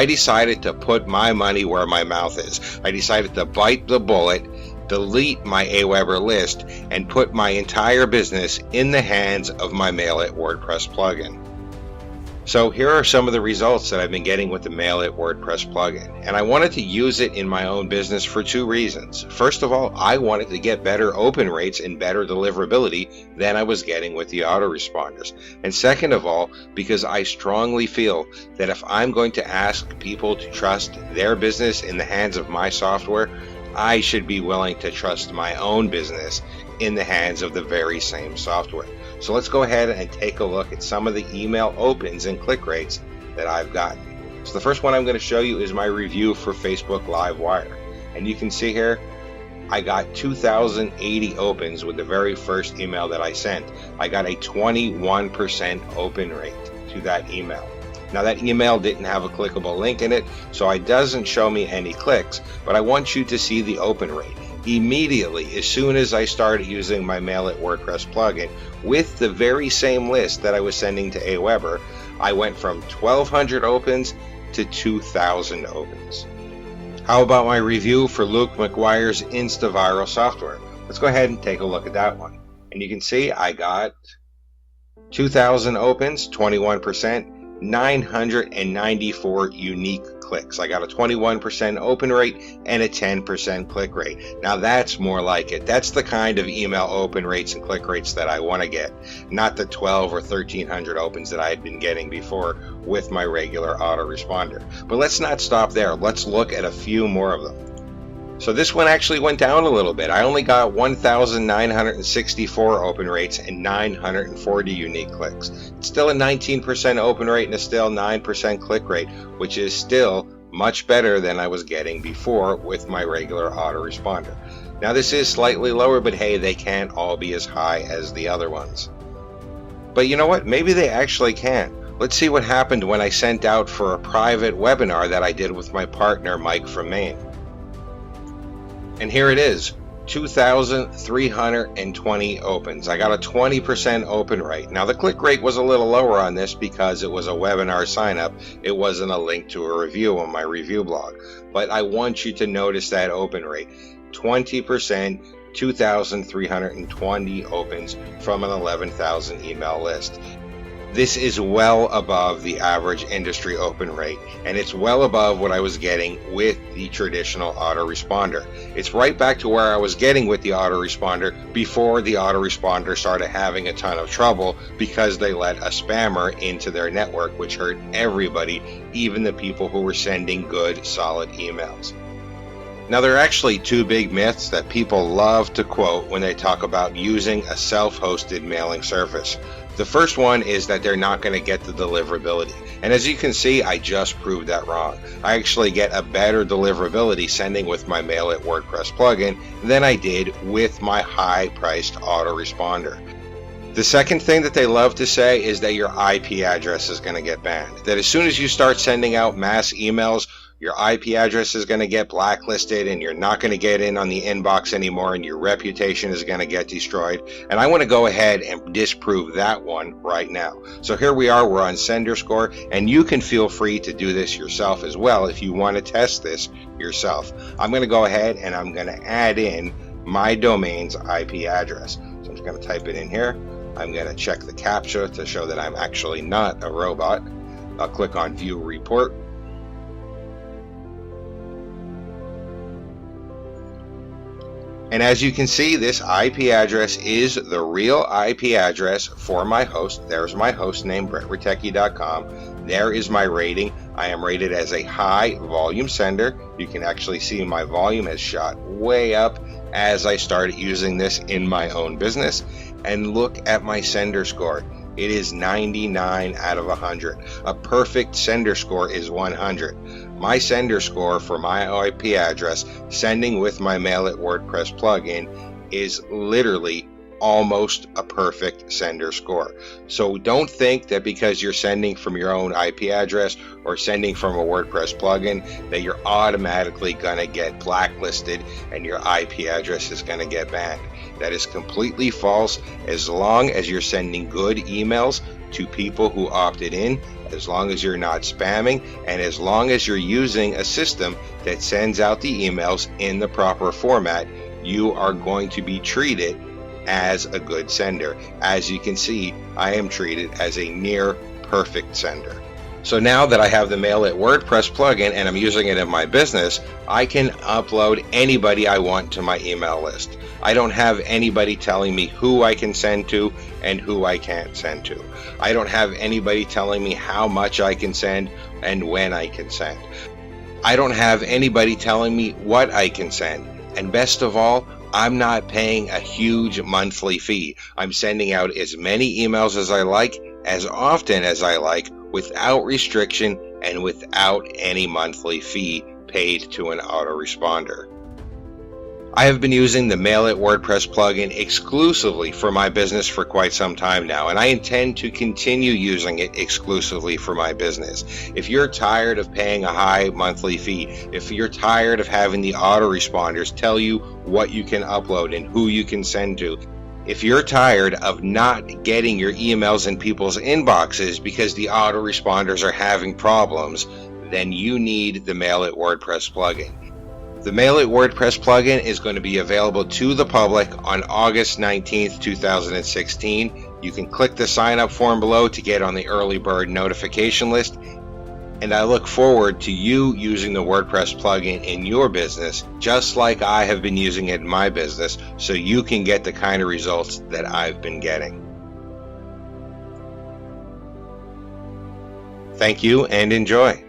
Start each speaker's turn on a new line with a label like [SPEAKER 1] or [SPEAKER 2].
[SPEAKER 1] I decided to put my money where my mouth is. I decided to bite the bullet, delete my Aweber list, and put my entire business in the hands of my Mail It WordPress plugin. So here are some of the results that I've been getting with the Mail It WordPress plugin, and I wanted to use it in my own business for two reasons. First of all, I wanted to get better open rates and better deliverability than I was getting with the autoresponders. And second of all, because I strongly feel that if I'm going to ask people to trust their business in the hands of my software, I should be willing to trust my own business in the hands of the very same software. So let's go ahead and take a look at some of the email opens and click rates that I've gotten. So the first one I'm going to show you is my review for Facebook Livewire. And you can see here, I got 2,080 opens with the very first email that I sent. I got a 21% open rate to that email. Now that email didn't have a clickable link in it, so it doesn't show me any clicks, but I want you to see the open rate. Immediately, as soon as I started using my Mail It WordPress plugin with the very same list that I was sending to Aweber, I went from 1,200 opens to 2,000 opens. How about my review for Luke McGuire's InstaViral software? Let's go ahead and take a look at that one. And you can see I got 2,000 opens, 21%, 994 unique clicks. I got a 21% open rate and a 10% click rate. Now that's more like it. That's the kind of email open rates and click rates that I want to get, not the 12 or 1,300 opens that I had been getting before with my regular autoresponder. But let's not stop there. Let's look at a few more of them. So this one actually went down a little bit. I only got 1,964 open rates and 940 unique clicks. It's still a 19% open rate and a still 9% click rate, which is still much better than I was getting before with my regular autoresponder. Now this is slightly lower, but hey, they can't all be as high as the other ones. But you know what? Maybe they actually can. Let's see what happened when I sent out for a private webinar that I did with my partner, Mike from Maine. And here it is, 2,320 opens. I got a 20% open rate. Now the click rate was a little lower on this because it was a webinar sign up. It wasn't a link to a review on my review blog. But I want you to notice that open rate, 20%, 2,320 opens from an 11,000 email list. This is well above the average industry open rate, and it's well above what I was getting with the traditional autoresponder. It's right back to where I was getting with the autoresponder before the autoresponder started having a ton of trouble because they let a spammer into their network, which hurt everybody, even the people who were sending good, solid emails. Now, there are actually two big myths that people love to quote when they talk about using a self-hosted mailing service. The first one is that they're not going to get the deliverability. And as you can see, I just proved that wrong. I actually get a better deliverability sending with my Mail It WordPress plugin than I did with my high-priced autoresponder. The second thing that they love to say is that your IP address is going to get banned. That as soon as you start sending out mass emails, your IP address is going to get blacklisted and you're not going to get in on the inbox anymore and your reputation is going to get destroyed. And I want to go ahead and disprove that one right now. So here we are, we're on SenderScore, and you can feel free to do this yourself as well if you want to test this yourself. I'm going to go ahead and I'm going to add in my domain's IP address. So I'm just going to type it in here. I'm going to check the CAPTCHA to show that I'm actually not a robot. I'll click on View Report. And as you can see, this IP address is the real IP address for my host. There's my host name, BrettRatecki.com. There is my rating. I am rated as a high volume sender. You can actually see my volume has shot way up as I started using this in my own business. And look at my sender score. It is 99 out of 100. A perfect sender score is 100. My sender score for my IP address, sending with my Mail It WordPress plugin, is literally almost a perfect sender score. So don't think that because you're sending from your own IP address or sending from a WordPress plugin that you're automatically going to get blacklisted and your IP address is going to get banned. That is completely false. As long as you're sending good emails, to people who opted in, as long as you're not spamming, and as long as you're using a system that sends out the emails in the proper format, you are going to be treated as a good sender. As you can see, I am treated as a near perfect sender. So now that I have the Mail It WordPress plugin and I'm using it in my business, I can upload anybody I want to my email list. I don't have anybody telling me who I can send to and who I can't send to. I don't have anybody telling me how much I can send and when I can send. I don't have anybody telling me what I can send. And best of all, I'm not paying a huge monthly fee. I'm sending out as many emails as I like, as often as I like, without restriction and without any monthly fee paid to an autoresponder. I have been using the Mail It WordPress plugin exclusively for my business for quite some time now, and I intend to continue using it exclusively for my business. If you're tired of paying a high monthly fee, if you're tired of having the autoresponders tell you what you can upload and who you can send to, if you're tired of not getting your emails in people's inboxes because the autoresponders are having problems, then you need the Mail It WordPress plugin. The Mail It WordPress plugin is going to be available to the public on August 19th, 2016. You can click the sign up form below to get on the early bird notification list. And I look forward to you using the WordPress plugin in your business, just like I have been using it in my business, so you can get the kind of results that I've been getting. Thank you and enjoy.